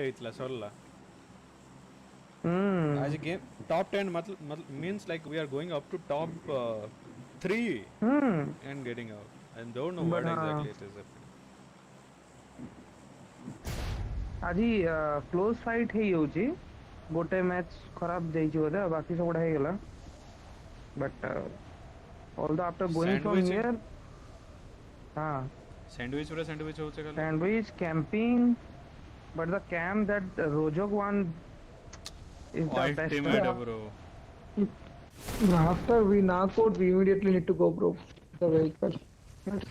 itla solla. Hmm. As a game top 10 means like we are going up to top 3 Hmm. and getting out. I don't know But what हाँ exactly it is. ଆଜି close fight ହେଇଯାଉଛି ଗୋଟେ match ଖରାପ ଯାଇଛି ବୋଧେ ଆଉ ବାକି ସବୁଗୁଡା ହେଇଗଲା but all the after going from Sandwich here हाँ sandwich पूरा sandwich होते खाली. sandwich camping but the camp that Rojok one is the best Ultimate one. Yeah. bro. After we knock out, we immediately need to go, bro. The vehicle. Yes.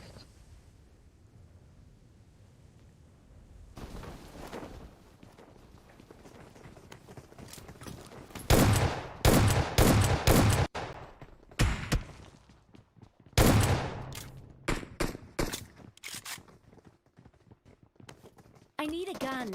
I need a gun.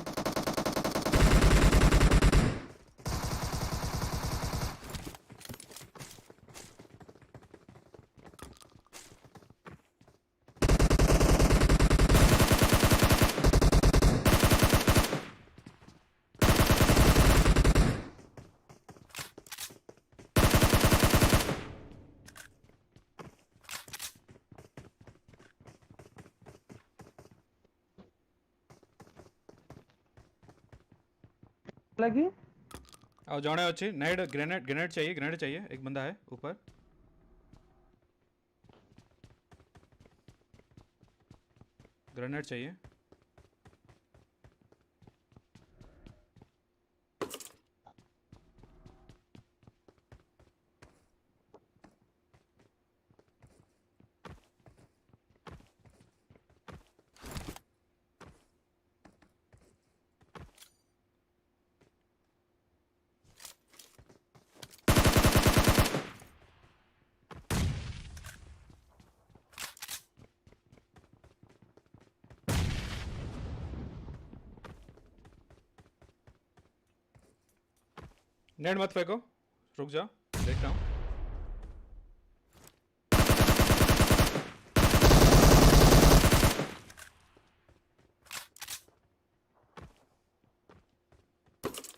लगी और जड़े अच्छी night grenade grenade चाहिए एक बंदा है ऊपर. Grenade चाहिए. नेट मत फेंको, रुक जाओ, देख रहा हूँ.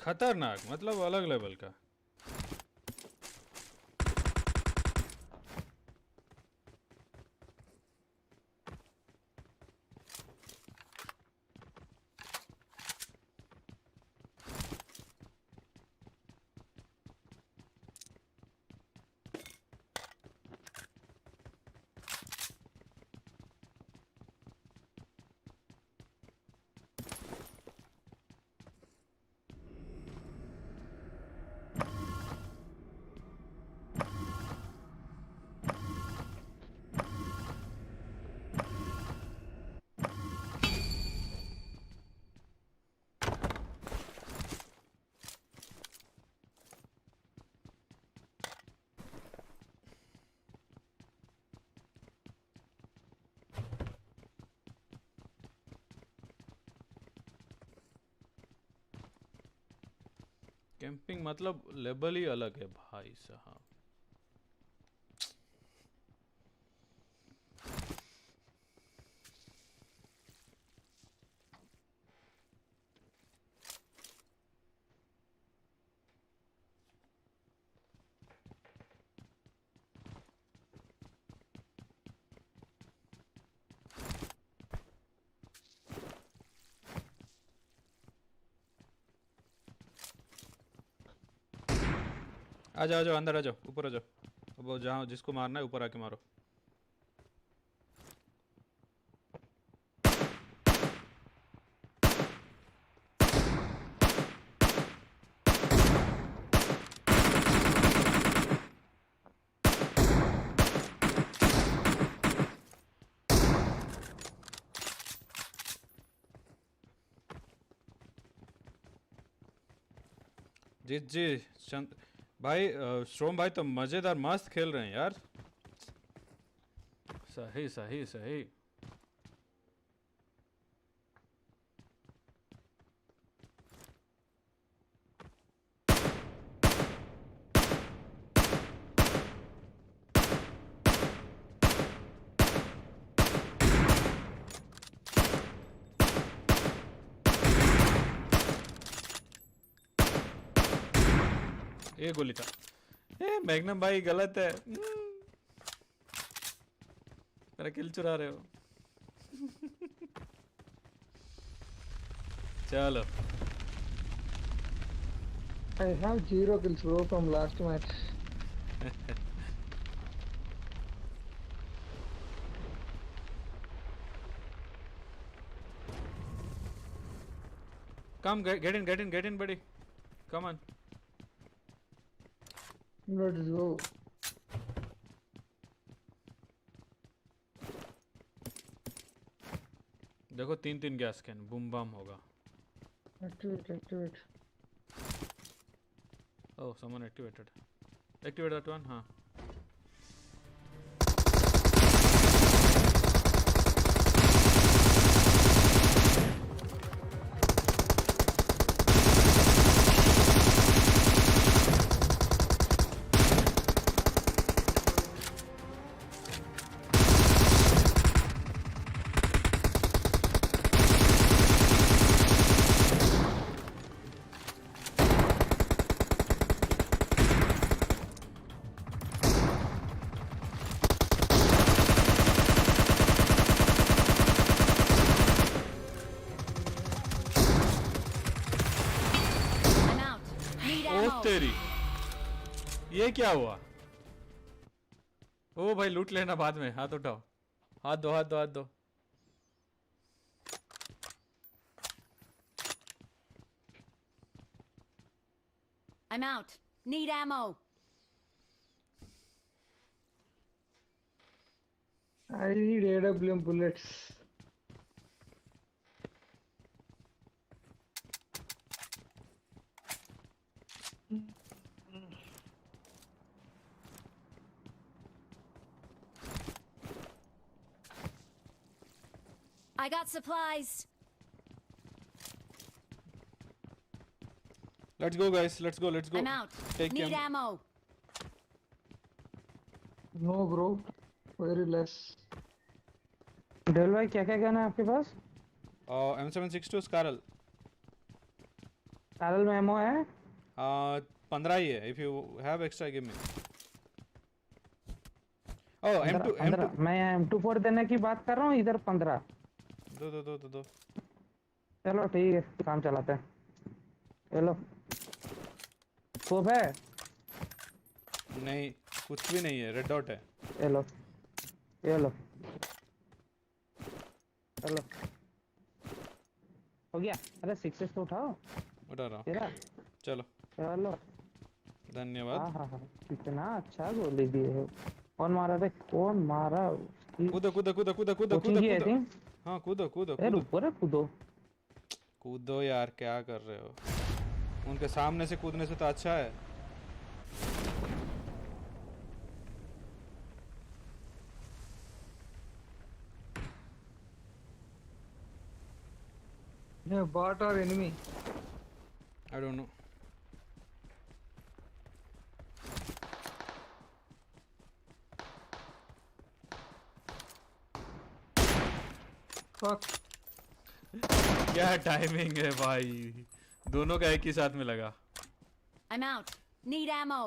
खतरनाक मतलब अलग लेवल का. कैंपिंग मतलब लेवल ही अलग है भाई साहब. आ जाओ अंदर आ जाओ, ऊपर आ जाओ. अब जहाँ जिसको मारना है ऊपर आके मारो. जी जी भाई श्रोम भाई तो मजेदार मस्त खेल रहे हैं यार. सही सही सही. ये गोली था। ए मैग्नम भाई गलत है। मेरा किल चुरा रहे हो। चलो I have 0 kills, bro, from last match. come get in buddy, come on। Let's go. देखो 3 गैस कैन बूम बम होगा। Activate. Oh, someone activate that one। हाँ I'm out. Need O ammo. तेरी, ये क्या हुआ? ओ भाई लूट लेना बाद में, हाथ उठाओ, हाथ दो। I'm out. Need ammo. I need AWM bullets. I got supplies. Let's go guys, let's go I'm out. Take Need care. ammo. No, bro. Very less. Dell भाई क्या क्या गन है आपके पास? M762 स्कारल, पैरल में एमओ है? 15 ही है। If you have extra give me. Oh M2 15 मैं M24 देने की बात कर रहा हूँ, इधर 15। दो। चलो ठीक है, काम चलाते हैं। चलो स्कोप है? नहीं कुछ भी नहीं है, रेड डॉट है। चलो हो गया। अरे 6 तो उठाओ उठा रहा हूँ, तेरा। चलो चलो धन्यवाद। हाँ कितना अच्छा गोली दिए हो। कौन मारा रे? कौन मारा? कूदो कोचिंग की आई थिंक। हाँ कूदो यार ऊपर है, कूदो। कूदो यार, क्या कर रहे हो? उनके सामने से कूदने से तो अच्छा है। Yeah, bot or enemy? I don't know. Fuck. क्या टाइमिंग है भाई, दोनों का एक ही साथ में लगा। I'm out. Need ammo.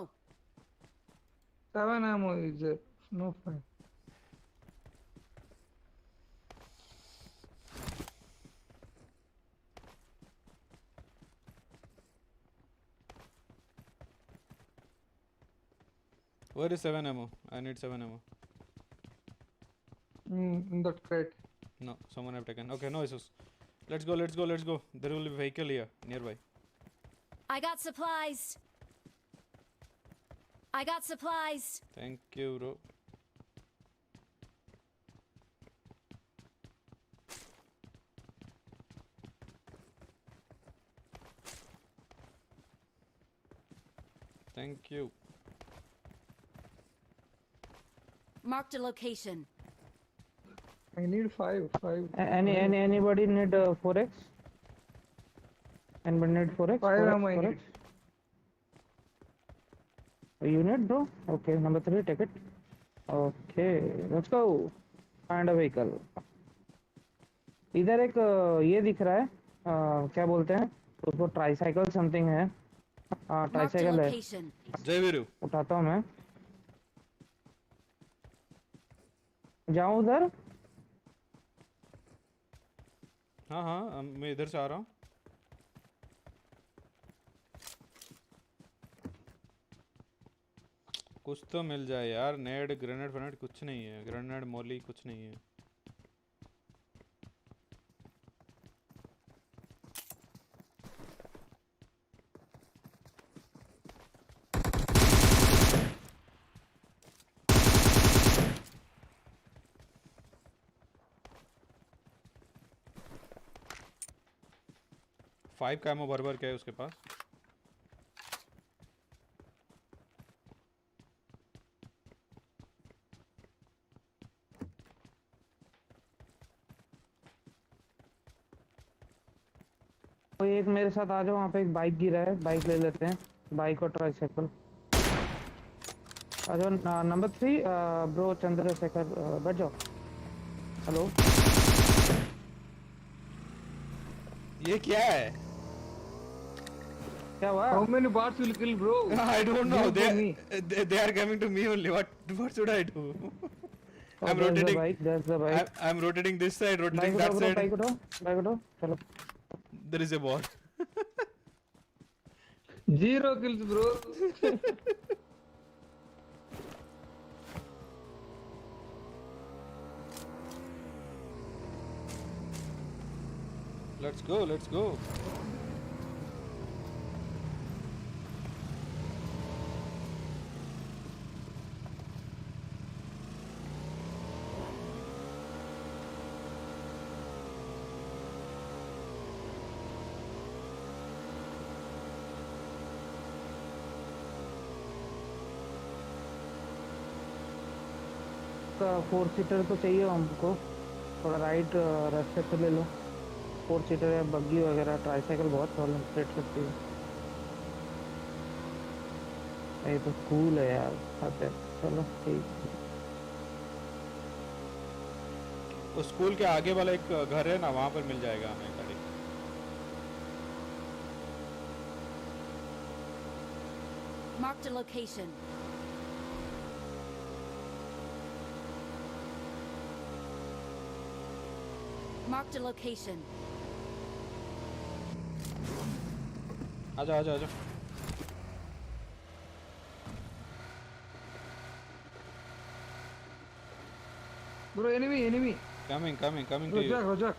7 ammo is there. No fine. Where is 7 ammo? I need 7 ammo. In that crate. No, someone have taken. Okay, no issues. Let's go. There will be vehicle here nearby. I got supplies. Thank you, bro. Thank you. Marked a location. I need 5. Anybody need 4x? Anybody need 4x? 5 ammo I 4x? need. You need, bro? Okay, number 3, take it. Okay, let's go. Find a vehicle. इधर एक ये दिख रहा है, क्या बोलते हैं उसको, ट्राईसाइकिल समथिंग है। हाँ Marked a ट्राइसाइकिल है, location. जय वीरू। उठाता हूँ मैं। जाऊँ उधर? हाँ हाँ, मैं इधर से आ रहा हूँ। कुछ तो मिल जाए यार। नेड ग्रेनेड फ्रेनेड कुछ नहीं है, ग्रेनेड मोली कुछ नहीं है। फाइव का एमो भर भर के है उसके पास। कोई एक मेरे साथ आ जाओ, वहाँ पे एक बाइक गिरा है, बाइक ले लेते हैं, बाइक और ट्राइसाइकिल। आ जाओ। नंबर 3 ब्रो चंद्रशेखर, बैठ जाओ। हेलो, ये क्या है? क्या हुआ? How many bots will kill, bro? I don't know. Give for me. They are coming to me only. What should I do? Oh, I'm there's the rotating. bike, there's the bike. I'm rotating this side, rotating bike that उठाओ, side. Bike उठाओ, bike उठाओ, चलो। There is a ball. 0 kills, bro. Let's go. Let's go. का 4 seater तो चाहिए हमको, थोड़ा right रास्ते से ले लो। 4 सीटर या बग्गी वगैरह, ट्राईसाइकिल बहुत प्रॉब्लम क्रिएट करती है। ये तो कूल है यार, आते हैं। चलो ठीक। उस स्कूल के आगे वाला एक घर है ना, वहाँ पर मिल जाएगा हमें गाड़ी। Marked a location. Marked a location. आजा आजा आजा। Bro, enemy. Coming to you. Rojak.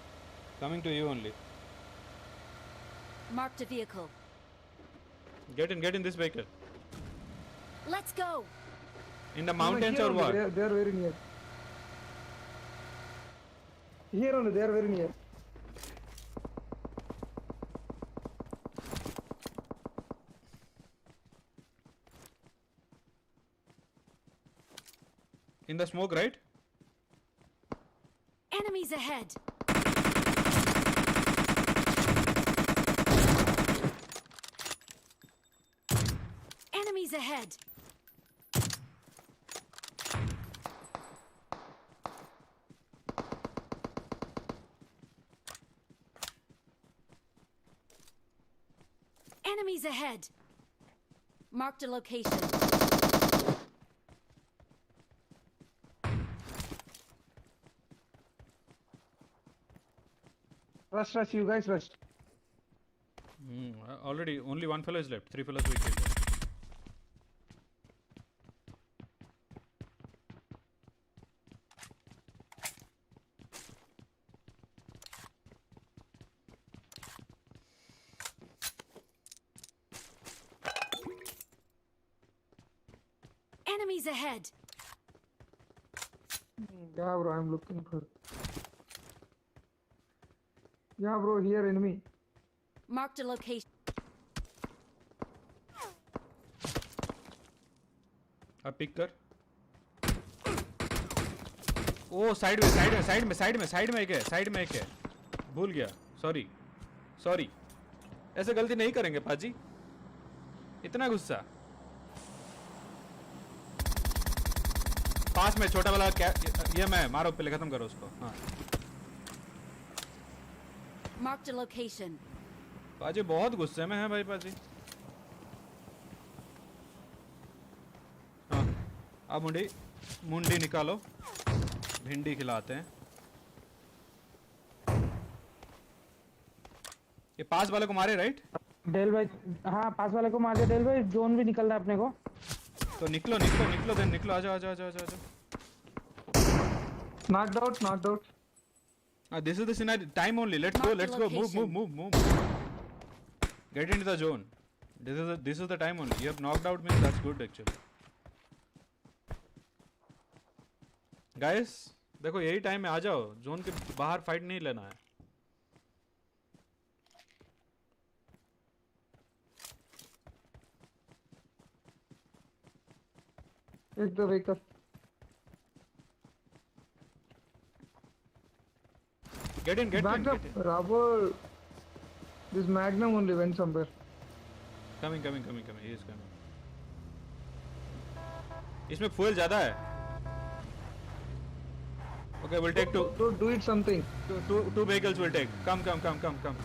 Coming to you only. Marked a vehicle. Get in this vehicle. Let's go. In the mountains Here or only, what? They are very near. Here only, they are very near. In the smoke, right? Enemies ahead. Enemies ahead. Enemies ahead. Marked a location. Rush, you guys rush. Already only one fellow is left. 3 fellows we killed. Enemies ahead. Yeah, bro, I'm looking for. Yeah, bro, here enemy. Marked a location. अब pick कर। ओ side में एक है। भूल गया, sorry. ऐसे गलती नहीं करेंगे पाजी। इतना गुस्सा। पास में छोटा वाला क्या? ये मैं मारो, पहले खत्म करो उसको। हाँ Marked a location. पाजी बहुत गुस्से में है भाई पाजी। अब मुंडी मुंडी निकालो, भिंडी खिलाते हैं। ये पास वाले को मारे राइट? डेल भाई, हाँ पास वाले को मार दिया डेल भाई, जोन भी निकलना है अपने को। तो निकलो निकलो निकलो देन निकलो, आजा आजा आजा आजा आजा। Knocked out, knocked out. This is the scenario. Time only. Let's go. Mark the Let's go. Move, move, location. move, move. Get into the zone. This is the time only. You have knocked out means that's good actually. Guys, देखो यही time में आ जाओ. Zone के बाहर fight नहीं लेना है. Take the vehicle. Get in, get in, Back up, get in. Rubber. This Magnum only went somewhere. Coming, coming, coming, coming. He is coming. इसमें fuel ज़्यादा है. Okay, we'll take two. Do it something. Two vehicles will take. Come, come, come, come, come.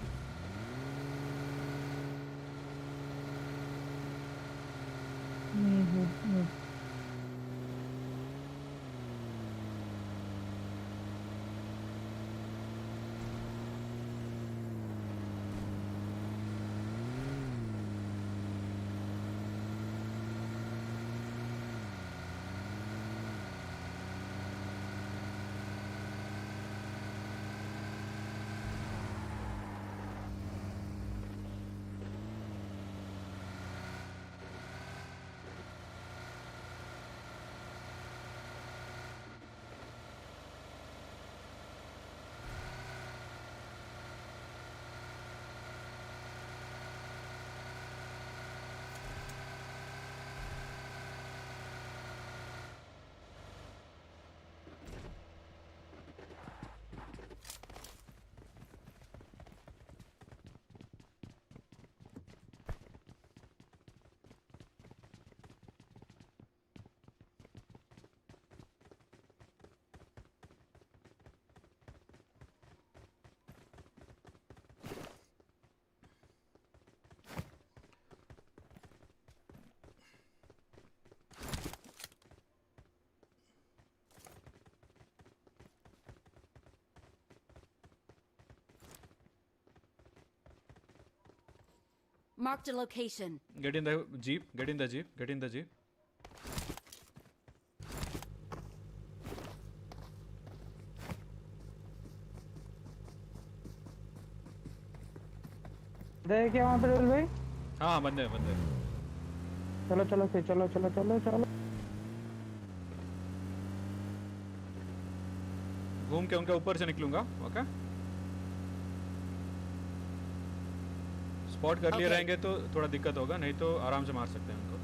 Marked a location. Get in the jeep. Get in the jeep. Get in the jeep. है क्या वहाँ पे del भाई? हाँ बंदे हैं, बंदे हैं. चलो चलो फिर, चलो चलो चलो चलो। घूम के उनके ऊपर से निकलूंगा. ओके. स्पॉट कर लिए Okay. रहेंगे तो थोड़ा दिक्कत होगा, नहीं तो आराम से मार सकते हैं उनको.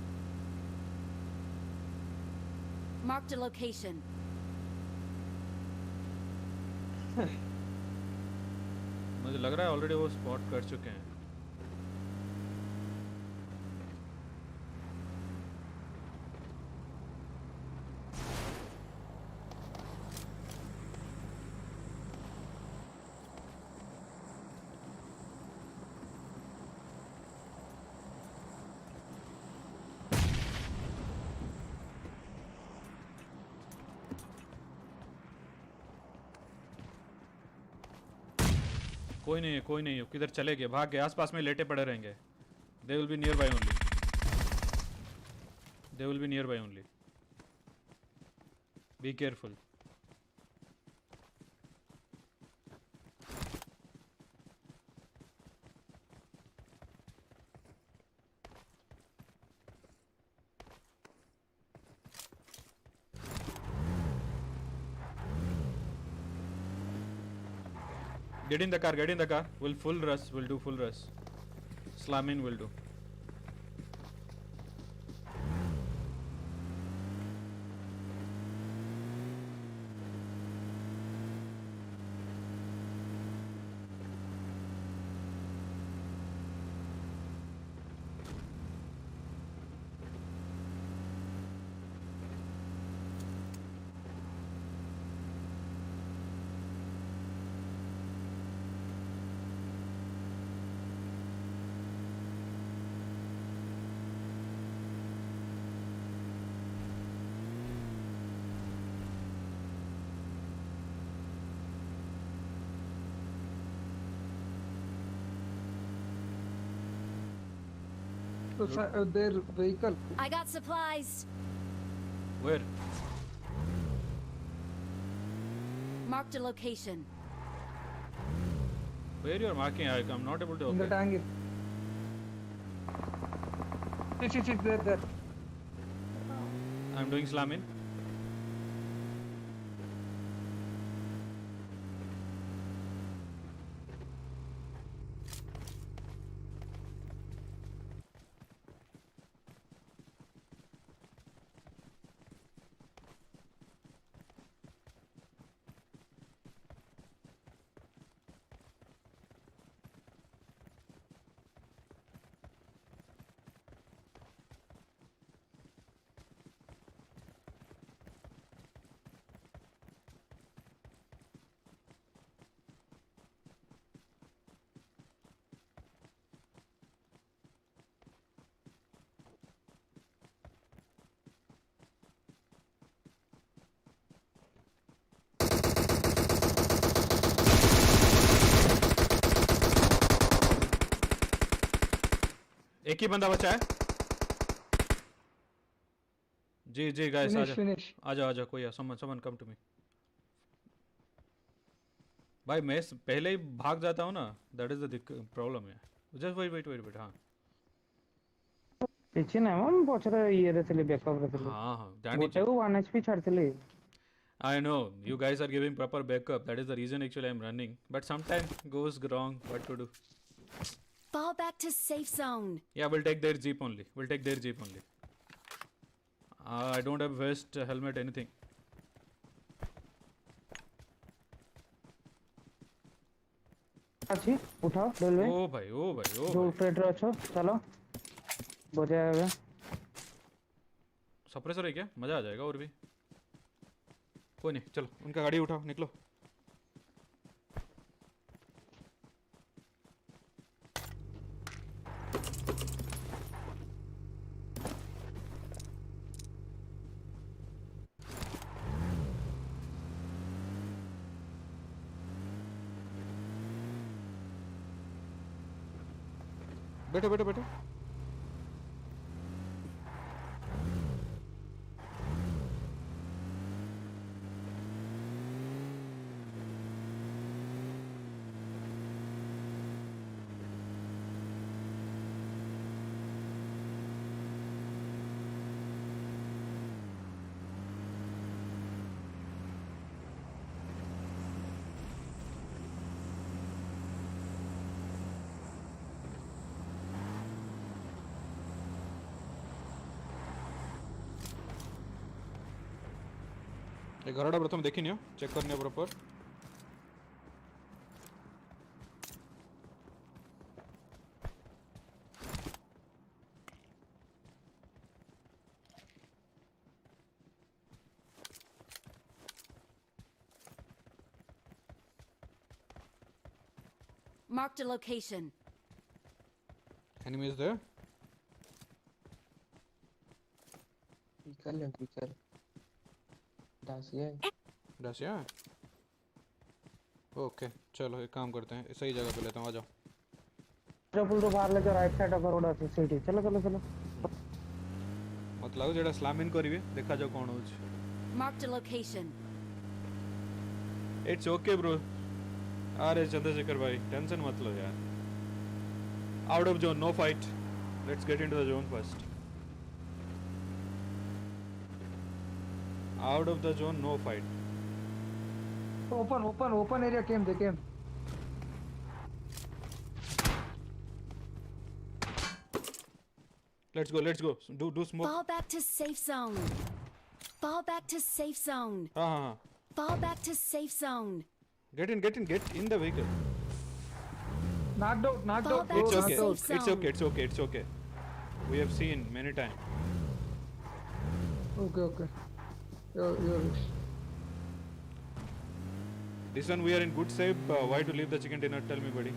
Marked a location. मुझे लग रहा है ऑलरेडी वो स्पॉट कर चुके हैं. कोई नहीं है, कोई नहीं है. किधर चले गए? भाग गए. आसपास में लेटे पड़े रहेंगे. They will be near by only. They will be near by only. Be careful. Get in the car, get in the car. We'll full rush, we'll do full rush. Slam in will do. their vehicle. I got supplies. Where? Marked a location. Where you are marking? I'm not able to. In the Okay. tank. Shit, there. I'm doing slam in. एक ही बंदा बचा है। जी guys Finish. आ जाओ कोई समन come to me. भाई मैं पहले ही भाग जाता हूँ ना, दैट इज द प्रॉब्लम है। जस्ट वेट हाँ କିଛି ନାହିଁ ମ ମୁଁ ପଛରେ ଇଏରେ ଥିଲି ବ୍ୟାକଅପରେ ଥିଲି हाँ जानी ଗୋଟେକୁ 1 HP ଛାଡିଥିଲି I know you guys are giving proper backup, that is the reason actually I'm running, but sometimes goes wrong, what to do. Fall back to safe zone. Yeah, we'll take their jeep only. I don't have vest, helmet, anything. ଅଛି ଉଠାଅ railway ओ भाई जो trader अछो चलो बजाया suppressor है क्या? मजा आ जाएगा और भी। कोई नहीं, चलो उनका गाड़ी उठाओ, निकलो। बैठो। ଏ ଘରଟା ପ୍ରଥମେ ଦେଖିନିଅ, ଚେକ୍ କରିନିଅ proper. Marked a location. Enemy is there? Vehicle. Dacia? Okay चलो एक काम करते हैं, सही जगह पे लेता हूँ, आ जाओ। पुल तो बाहर लेके राइट साइड ऑफ रोड আছে ସେଇଠି चलो मत लागो जेड़ा स्लैम इन करिवे, देखा जाओ कौन होछ। Marked a location. It's okay bro. अरे चंद्रशेखर भाई टेंशन मत लो यार। Out of zone, no fight, let's get into the zone first. Out of the zone, no fight. Open area came. They came. Let's go. Do smoke. Fall back to safe zone. Fall back to safe zone. हाँ. Fall back to safe zone. Get in the vehicle. Knocked out. Fall back It's to okay. safe zone. It's okay. We have seen many times. Okay. You're This one we are in good shape. Why to leave the chicken dinner? Tell me, buddy.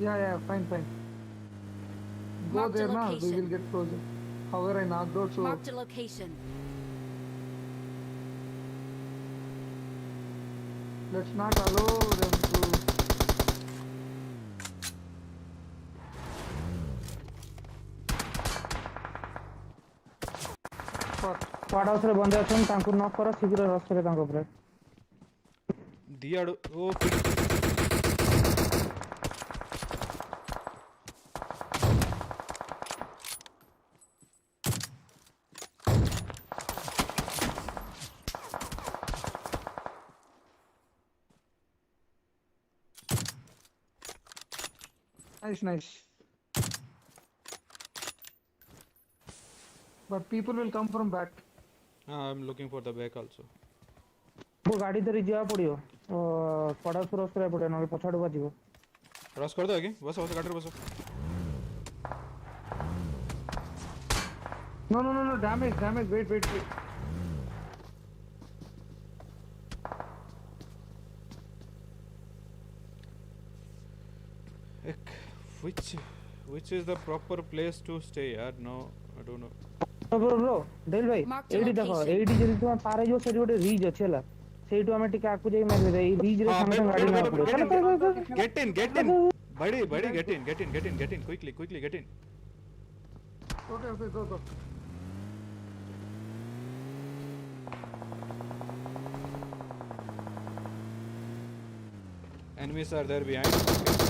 Yeah, fine. Go Marked a there now. We location. will get closer. However, I knocked out, so Marked a location. let's not allow them to. Squad house रे बंदे अछन तांको knock करो शीघ्र rush करे तांको ऊपर दियाड़ो ओ फिर Nice. But people will come from back. I am looking for the back also वो गाड़ी धरी जिया पड़ियो स्क्वाड हाउस रश करे पड़ियो न पछाडू बाजिबो क्रॉस कर दो आगे बस बस गाड़ी बस No. Damage. Wait. which is the proper place to stay yaar no I don't know bro Dell भाई Mark the एडी देखो location. एडी जदी तुम पारे जो सेडी गोटे रिज अछि हला सेइटु हमें टिके आकु जाई मार दे रिज रे हाँ, सामने बैठ- गाड़ी ना बैठ- पड़े बैठ- चलो बैठ- चलो get in बड़ी get in quickly get in Okay, go. enemies are there behind okay.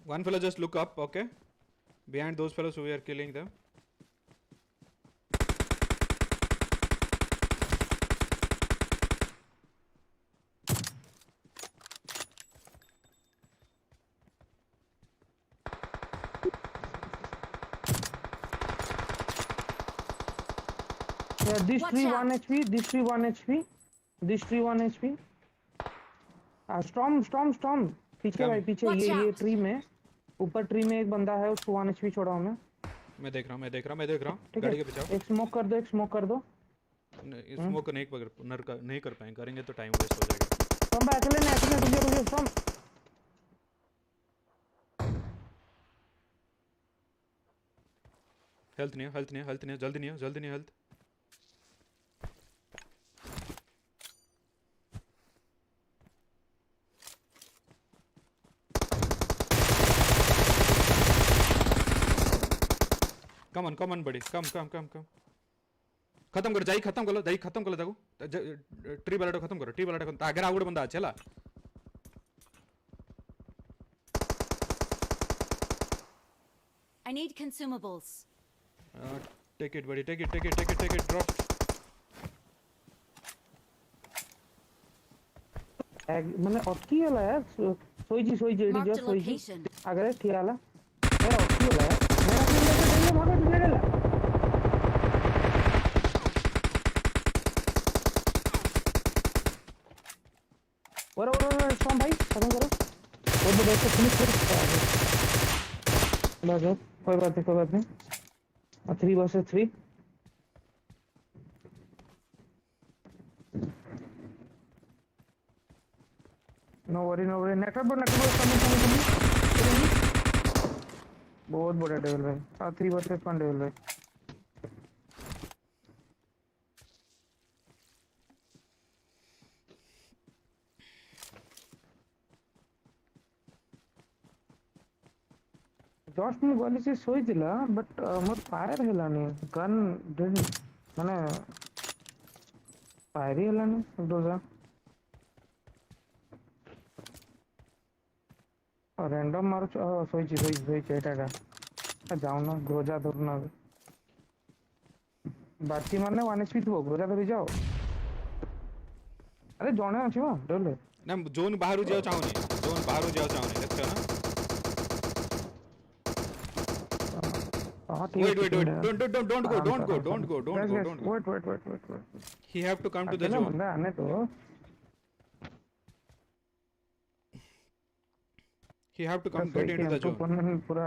One fellow just look up, okay? Behind those fellows who we are killing them. Yeah, this Watch tree out. 1 HP, this tree 1 HP, this tree 1 HP. storm पीछे क्या भाई में? पीछे Watch ये out. Tree में ऊपर tree में एक बंदा है उसको 1 HP छोड़ा हूं मैं मैं देख रहा हूँ ठीक गाड़ी है के पीछे एक स्मोक कर दो स्मोक नहीं कर पाएंगे करेंगे तो टाइम वेस्ट हो जाएगा तुम भाई अकेले रुक तुम हेल्थ नहीं है जल्दी नहीं है हेल्थ कम ऑन बड़ी कम खत्म कर खत्म कर ताकू ट्री वाला खत्म करो आगे आउ गोटे बंदा अच्छे है I need consumables. Take it बड़ी टेक इट ड्रॉप ମାନେ ଅଟକି ଗଲା यार ଶୋଇଛି ଏଠି Marked ଯା a ଶୋଇଛି location. ଆଗରେ ଠିଆ ହେଲା मेरा ଅଟକି ଗଲା यार मेरा फिर लेके और सॉम भाई खत्म करो वो तो वैसे फिनिश कर बस कोई बात नहीं 3 वर्सेस 3 नो वरी नेटवर्क कम बहुत बड़ा डेवल भाई 3 वर्सेस 1 डेवल भाई जस्ट मु गली से सोई दिला बट मोर फायर हेलानी गन डिडंट माने फायर हेलानी दोजा रैंडम मारो सोई एटा जाओ ना ग्रोजा धरना बाती मारने 1 एचपी थो ग्रोजा धरी जाओ अरे जणे अछि हो डले ना जोन बाहर जाओ चाहूनी देखते हो ना wait don't go wait he have to come to the zone आने तो he have to come get into the zone पूरा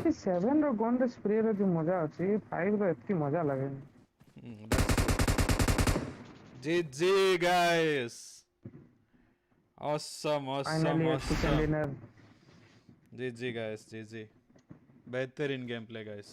ଏ 7 ର ଗନ୍ ରେ ସ୍ପ୍ରେ ର ଯୋଉ ମଜା ଅଛି 5 ର ଏତିକି ମଜା ଲାଗେନି। GG guys. Awesome, awesome, finally chicken awesome. Dinner. GG guys, GG. बेहतरीन गेम प्ले guys.